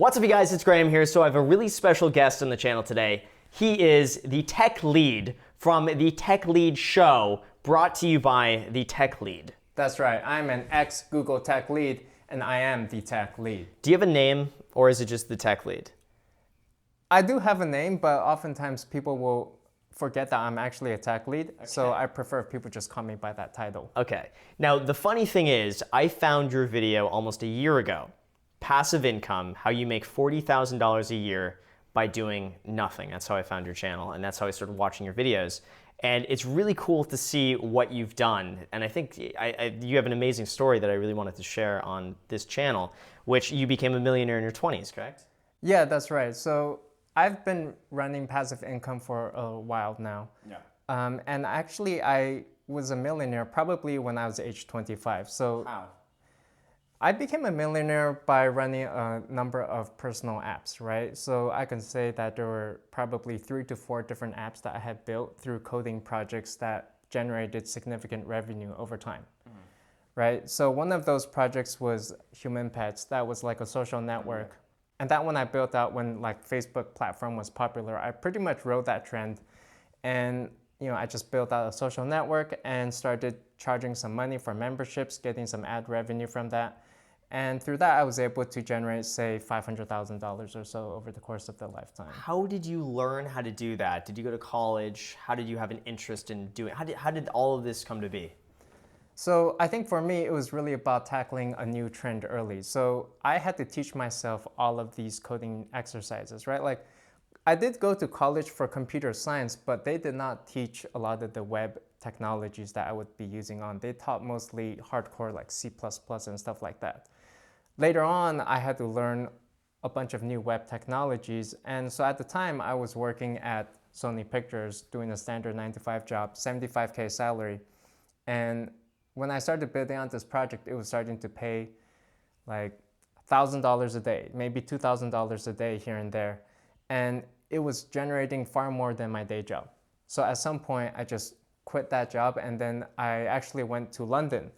What's up, you guys? It's Graham here. So I have a really special guest on the channel today. He is the tech lead from the Tech Lead Show, brought to you by the Tech Lead. That's right. I'm an ex-Google Tech Lead, and I am the Tech Lead. Do you have a name, or is it just the Tech Lead? I do have a name, but oftentimes people will forget that I'm actually a Tech Lead, so I prefer if people just call me by that title. Okay. Now, the funny thing is, I found your video almost a year ago. Passive income, how you make $40,000 a year by doing nothing. That's how I found your channel, and that's how I started watching your videos. And it's really cool to see what you've done. And I think you have an amazing story that I really wanted to share on this channel, which you became a millionaire in your 20s, correct? Yeah, that's right. So I've been running passive income for a while now. Yeah. And actually, I was a millionaire probably when I was age 25. So How? I became a millionaire by running a number of personal apps, right? So I can say that there were probably 3 to 4 different apps that I had built through coding projects that generated significant revenue over time, right? So one of those projects was Human Pets. That was like a social network. And that one I built out when like Facebook platform was popular. I pretty much rode that trend, and I just built out a social network and started charging some money for memberships, getting some ad revenue from that. And through that, I was able to generate, say, $500,000 or so over the course of the lifetime. How did you learn how to do that? Did you go to college? How did you have an interest in doing it? How did all of this come to be? So I think for me, it was really about tackling a new trend early. So I had to teach myself all of these coding exercises, right? Like, I did go to college for computer science, but they did not teach a lot of the web technologies that I would be using on. They taught mostly hardcore like C++ and stuff like that. Later on, I had to learn a bunch of new web technologies. And so at the time, I was working at Sony Pictures doing a standard 9-to-5 job, 75K salary. And when I started building out this project, it was starting to pay like $1,000 a day, maybe $2,000 a day here and there. And it was generating far more than my day job. So at some point, I just quit that job, and then I actually went to London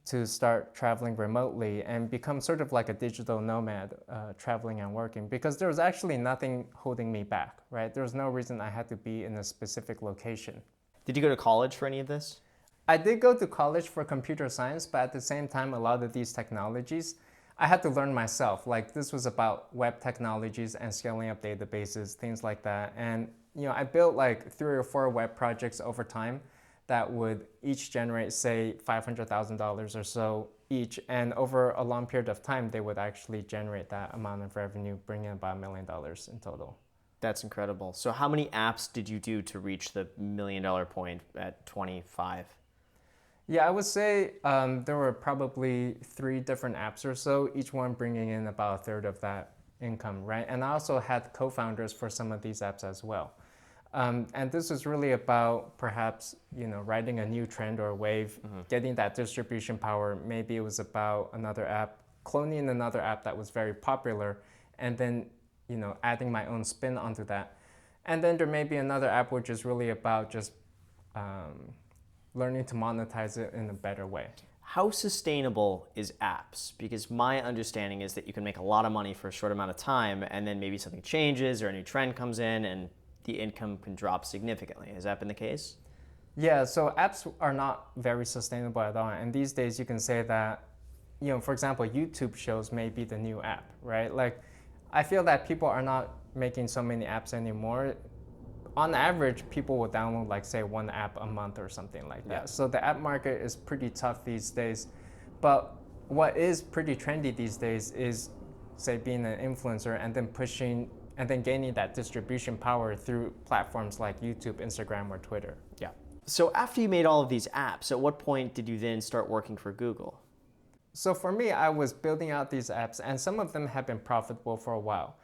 to start traveling remotely and become sort of like a digital nomad, traveling and working, because there was actually nothing holding me back, right? There was no reason I had to be in a specific location. Did you go to college for any of this? I did go to college for computer science, but at the same time, a lot of these technologies, I had to learn myself. Like, this was about web technologies and scaling up databases, things like that. And I built like 3 or 4 web projects over time that would each generate, say, $500,000 or so each. And over a long period of time, they would actually generate that amount of revenue, bringing about $1 million in total. That's incredible. So how many apps did you do to reach the $1 million point at 25? Yeah, I would say there were probably 3 different apps or so, each one bringing in about a third of that income, right? And I also had co-founders for some of these apps as well. And this is really about perhaps, riding a new trend or wave, getting that distribution power. Maybe it was about another app, cloning another app that was very popular, and then, adding my own spin onto that. And then there may be another app which is really about just learning to monetize it in a better way. How sustainable is apps? Because my understanding is that you can make a lot of money for a short amount of time, and then maybe something changes or a new trend comes in and the income can drop significantly. Has that been the case? Yeah, so apps are not very sustainable at all. And these days you can say that, for example, YouTube shows may be the new app, right? Like, I feel that people are not making so many apps anymore. On average, people will download like, say, 1 app a month or something like that. Yeah. So the app market is pretty tough these days. But what is pretty trendy these days is, say, being an influencer and then pushing and then gaining that distribution power through platforms like YouTube, Instagram, or Twitter. Yeah. So after you made all of these apps, at what point did you then start working for Google? So for me, I was building out these apps, and some of them have been profitable for a while.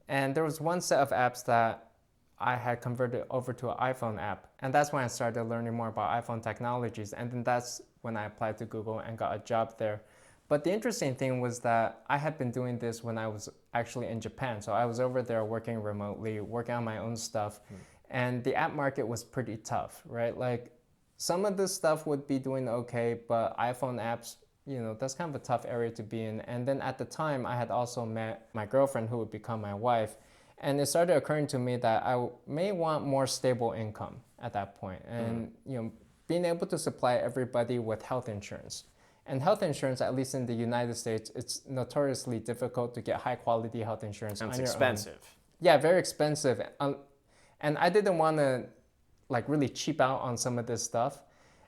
And there was one set of apps that I had converted over to an iPhone app. And that's when I started learning more about iPhone technologies. And then that's when I applied to Google and got a job there. But the interesting thing was that I had been doing this when I was actually in Japan. So I was over there working remotely, working on my own stuff. And the app market was pretty tough, right? Like, some of this stuff would be doing okay, but iPhone apps that's kind of a tough area to be in. And then at the time, I had also met my girlfriend who would become my wife. And it started occurring to me that I may want more stable income at that point. And, being able to supply everybody with health insurance. And health insurance, at least in the United States, it's notoriously difficult to get high quality health insurance And on it's your expensive. own. Yeah, very expensive. And I didn't want to like really cheap out on some of this stuff.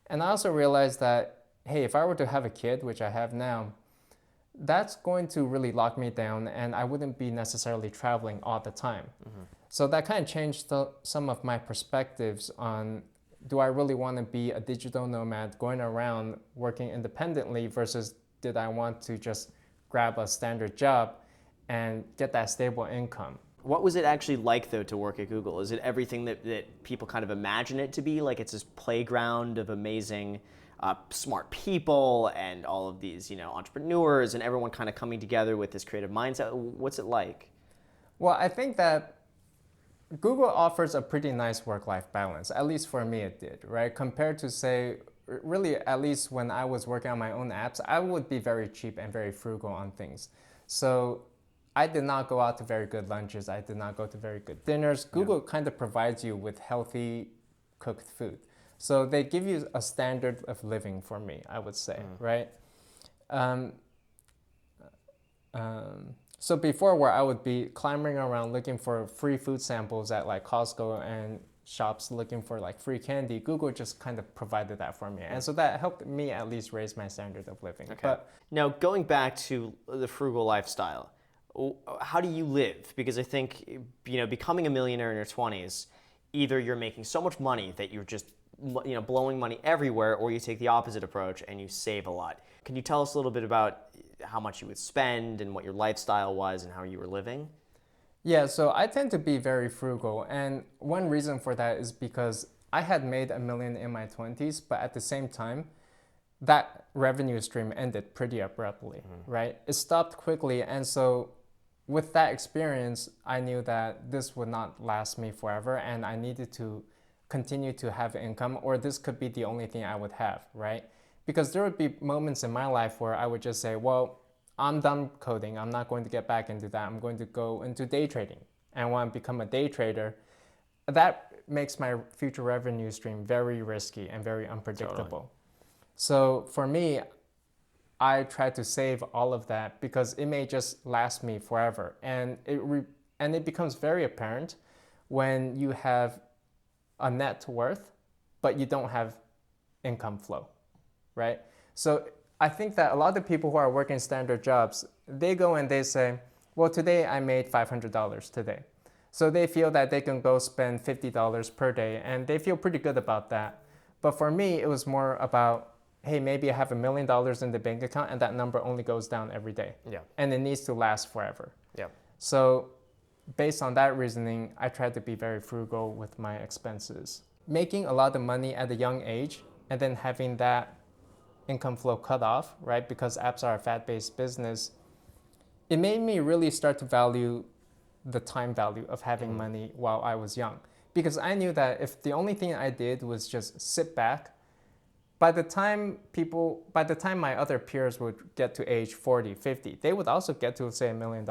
And I also realized that, hey, if I were to have a kid, which I have now, that's going to really lock me down and I wouldn't be necessarily traveling all the time. So that kind of changed some of my perspectives on, do I really want to be a digital nomad going around working independently versus did I want to just grab a standard job and get that stable income? What was it actually like, though, to work at Google? Is it everything that people kind of imagine it to be? Like it's this playground of amazing, smart people and all of these, entrepreneurs and everyone kind of coming together with this creative mindset? What's it like? Well, I think that Google offers a pretty nice work-life balance. At least for me it did, right? Compared to, say, really at least when I was working on my own apps, I would be very cheap and very frugal on things. So I did not go out to very good lunches. I did not go to very good dinners. Google kind of provides you with healthy cooked food. So they give you a standard of living for me, I would say, right? So before, where I would be clamoring around looking for free food samples at like Costco and shops looking for like free candy, Google just kind of provided that for me. And so that helped me at least raise my standard of living. Okay. But now, going back to the frugal lifestyle, how do you live? Because I think, becoming a millionaire in your 20s, either you're making so much money that you're just, blowing money everywhere, or you take the opposite approach and you save a lot. Can you tell us a little bit about how much you would spend and what your lifestyle was and how you were living? yeah, so I tend to be very frugal. And one reason for that is because I had made $1 million in my 20s, but at the same time, that revenue stream ended pretty abruptly, right? It stopped quickly. And so with that experience, I knew that this would not last me forever and I needed to continue to have income, or this could be the only thing I would have, right? Because there would be moments in my life where I would just say, well, I'm done coding. I'm not going to get back into that. I'm going to go into day trading. And when I become a day trader, that makes my future revenue stream very risky and very unpredictable. Totally. So for me, I try to save all of that because it may just last me forever. And it becomes very apparent when you have a net worth, but you don't have income flow, right? So I think that a lot of people who are working standard jobs, they go and they say, well, today I made $500 today. So they feel that they can go spend $50 per day and they feel pretty good about that. But for me, it was more about, hey, maybe I have $1 million in the bank account and that number only goes down every day. Yeah. And it needs to last forever. Yeah. So based on that reasoning, I tried to be very frugal with my expenses. Making a lot of money at a young age and then having that income flow cut off, right? Because apps are a fat-based business. It made me really start to value the time value of having money while I was young. Because I knew that if the only thing I did was just sit back, by the time my other peers would get to age 40, 50, they would also get to, say, $1 million.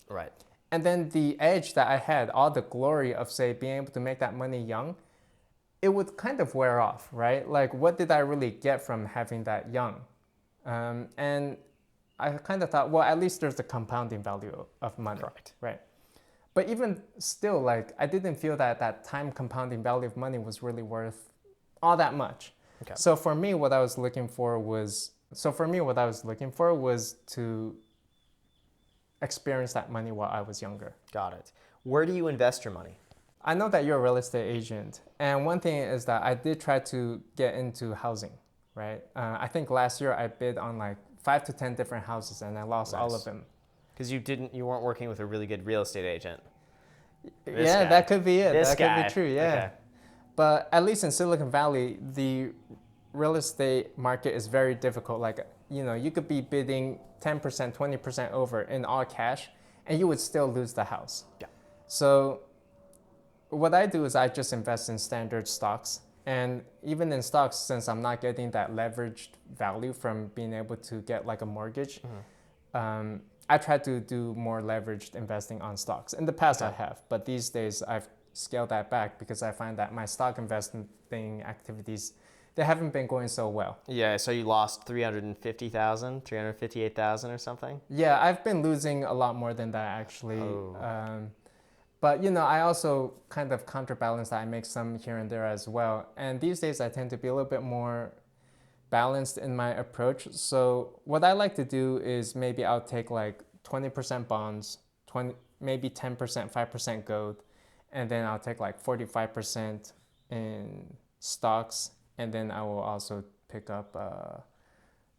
Right. And then the edge that I had, all the glory of, say, being able to make that money young, it would kind of wear off, right? Like, what did I really get from having that young? And I kind of thought, well, at least there's the compounding value of money, right? But even still, like, I didn't feel that that time compounding value of money was really worth all that much. Okay. So for me, what I was looking for was to experience that money while I was younger. Got it. Where do you invest your money? I know that you're a real estate agent, and one thing is that I did try to get into housing, right? I think last year I bid on like 5 to 10 different houses, and I lost all of them. Because you weren't working with a really good real estate agent. That could be it. This that guy. could be true, yeah. Okay. But at least in Silicon Valley, the real estate market is very difficult. Like, you could be bidding 10%, 20% over in all cash, and you would still lose the house. Yeah. So what I do is I just invest in standard stocks. And even in stocks, since I'm not getting that leveraged value from being able to get like a mortgage, I try to do more leveraged investing on stocks. In the past, I have, but these days I've scaled that back because I find that my stock investing activities, they haven't been going so well. Yeah, so you lost 350,000, 358,000 or something? Yeah, I've been losing a lot more than that actually. But I also kind of counterbalance that. I make some here and there as well. And these days I tend to be a little bit more balanced in my approach. So what I like to do is maybe I'll take like 20% bonds, 20 maybe 10%, 5% gold, and then I'll take like 45% in stocks, and then I will also pick up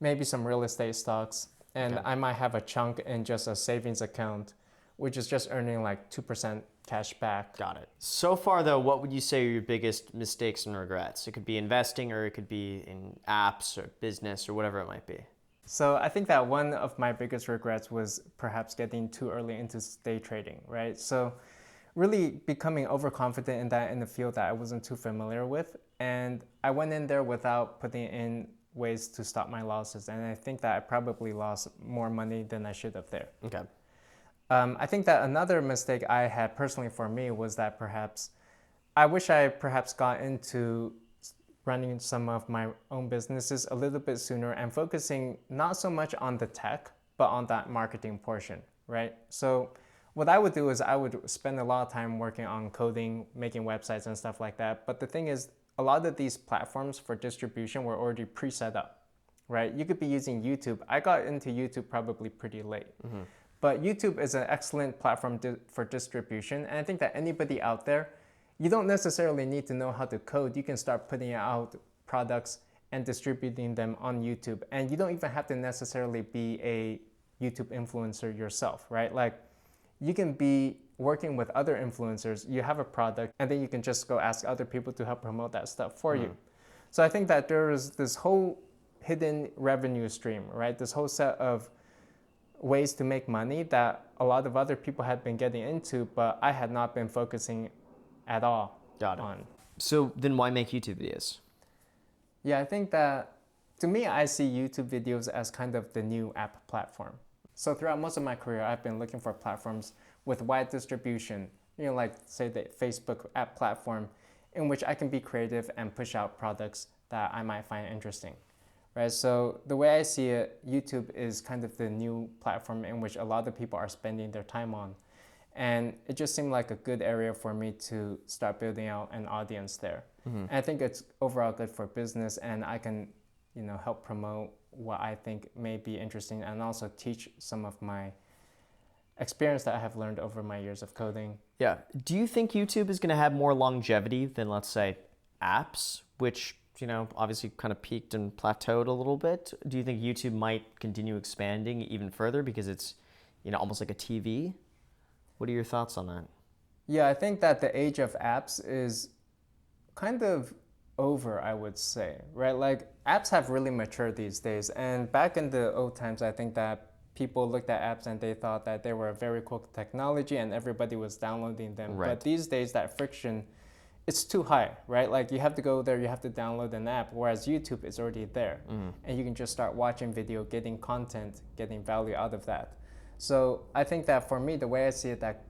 maybe some real estate stocks, and I might have a chunk in just a savings account, which is just earning like 2% cash back. Got it. So far, though, what would you say are your biggest mistakes and regrets? It could be investing, or it could be in apps or business or whatever it might be. So I think that one of my biggest regrets was perhaps getting too early into day trading, right? So really becoming overconfident in that in the field that I wasn't too familiar with. And I went in there without putting in ways to stop my losses. And I think that I probably lost more money than I should have there. Okay. I think that another mistake I had personally for me was that perhaps I wish I perhaps got into running some of my own businesses a little bit sooner and focusing not so much on the tech, but on that marketing portion, right? So what I would do is I would spend a lot of time working on coding, making websites and stuff like that. But the thing is, a lot of these platforms for distribution were already pre-set up, right? You could be using YouTube. I got into YouTube probably pretty late. But YouTube is an excellent platform for distribution. And I think that anybody out there, you don't necessarily need to know how to code. You can start putting out products and distributing them on YouTube. And you don't even have to necessarily be a YouTube influencer yourself, right? Like you can be working with other influencers. You have a product and then you can just go ask other people to help promote that stuff for you. So I think that there is this whole hidden revenue stream, right? This whole set of ways to make money that a lot of other people had been getting into, but I had not been focusing at all on. So then why make YouTube videos? Yeah, I think that to me, I see YouTube videos as kind of the new app platform. So throughout most of my career, I've been looking for platforms with wide distribution, like say the Facebook app platform in which I can be creative and push out products that I might find interesting. Right, so the way I see it, YouTube is kind of the new platform in which a lot of people are spending their time on. And it just seemed like a good area for me to start building out an audience there. And I think it's overall good for business, and I can, help promote what I think may be interesting and also teach some of my experience that I have learned over my years of coding. Yeah. Do you think YouTube is going to have more longevity than, let's say, apps, which obviously kind of peaked and plateaued a little bit? Do you think YouTube might continue expanding even further because it's, almost like a TV? What are your thoughts on that? Yeah, I think that the age of apps is kind of over, I would say, right? Like apps have really matured these days. And back in the old times, I think that people looked at apps and they thought that they were a very cool technology and everybody was downloading them. Right. But these days, that friction, it's too high, right? Like you have to go there, you have to download an app, whereas YouTube is already there. And you can just start watching video, getting content, getting value out of that. So I think that for me, the way I see it, that,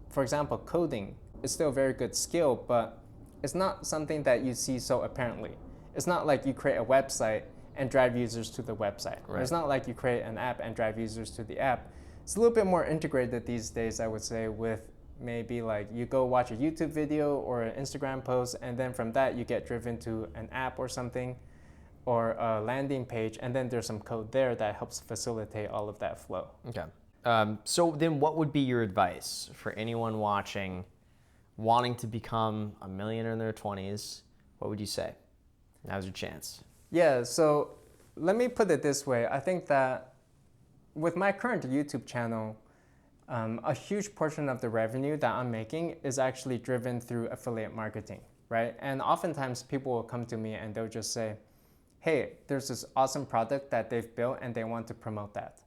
for example, coding is still a very good skill, but it's not something that you see so apparently. It's not like you create a website and drive users to the website. Right. It's not like you create an app and drive users to the app. It's a little bit more integrated these days, I would say, with maybe like you go watch a YouTube video or an Instagram post, and then from that you get driven to an app or something, or a landing page, and then there's some code there that helps facilitate all of that flow. Okay. So then what would be your advice for anyone watching wanting to become a millionaire in their 20s? What would you say? Now's your chance. Yeah, so let me put it this way. I think that with my current YouTube channel, a huge portion of the revenue that I'm making is actually driven through affiliate marketing, right? And oftentimes people will come to me and they'll just say, hey, there's this awesome product that they've built and they want to promote that.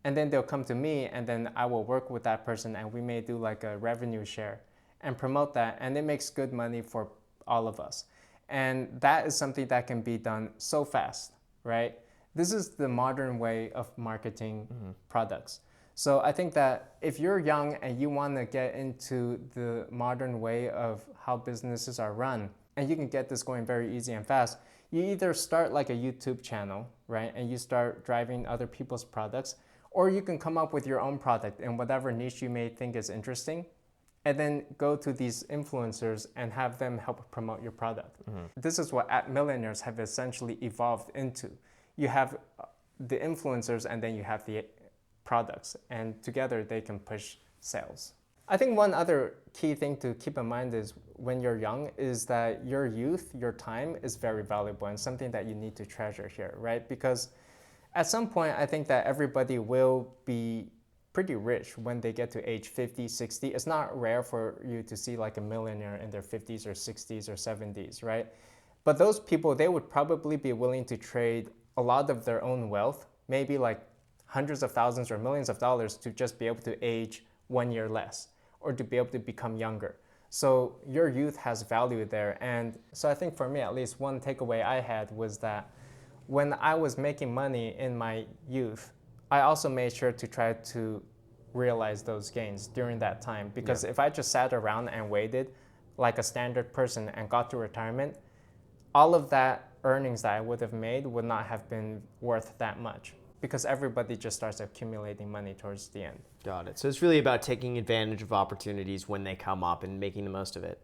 And then they'll come to me and then I will work with that person and we may do like a revenue share and promote that, and it makes good money for all of us. And that is something that can be done so fast, right? This is the modern way of marketing products. So I think that if you're young and you want to get into the modern way of how businesses are run, and you can get this going very easy and fast, you either start like a YouTube channel, right? And you start driving other people's products, or you can come up with your own product in whatever niche you may think is interesting, and then go to these influencers and have them help promote your product. This is what @millionaires have essentially evolved into. You have the influencers and then you have the products, and together they can push sales. I think one other key thing to keep in mind is when you're young is that your youth, your time is very valuable and something that you need to treasure here, right? Because at some point, I think that everybody will be pretty rich when they get to age 50, 60. It's not rare for you to see like a millionaire in their 50s or 60s or 70s, right? But those people, they would probably be willing to trade a lot of their own wealth, maybe like hundreds of thousands or millions of dollars, to just be able to age 1 year less or to be able to become younger. So your youth has value there. And so I think for me, at least one takeaway I had was that when I was making money in my youth, I also made sure to try to realize those gains during that time. Because if I just sat around and waited like a standard person and got to retirement, all of that earnings that I would have made would not have been worth that much, because everybody just starts accumulating money towards the end. Got it. So it's really about taking advantage of opportunities when they come up and making the most of it.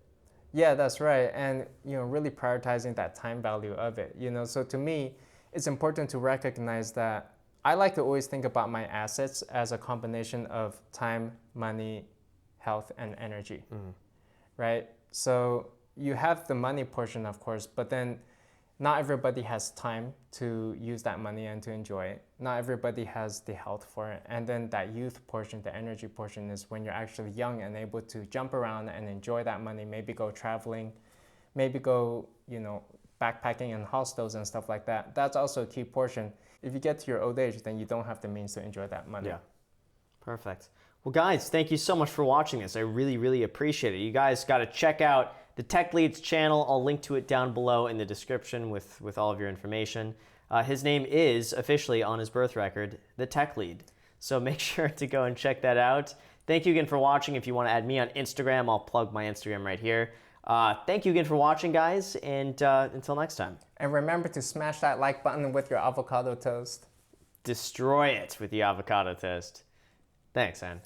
Yeah, that's right. And really prioritizing that time value of it. So to me, it's important to recognize that I like to always think about my assets as a combination of time, money, health, and energy, right? So you have the money portion, of course, but then not everybody has time to use that money and to enjoy it. Not everybody has the health for it. And then that youth portion, the energy portion, is when you're actually young and able to jump around and enjoy that money, maybe go traveling, maybe go, backpacking in hostels and stuff like that. That's also a key portion. If you get to your old age, then you don't have the means to enjoy that money. Yeah. Perfect. Well, guys, thank you so much for watching this. I really, really appreciate it. You guys got to check out the Tech Leads channel. I'll link to it down below in the description with all of your information. His name is officially on his birth record, the Tech Lead. So make sure to go and check that out. Thank you again for watching. If you want to add me on Instagram, I'll plug my Instagram right here. Thank you again for watching, guys, and until next time. And remember to smash that like button with your avocado toast. Destroy it with the avocado toast. Thanks, Ann.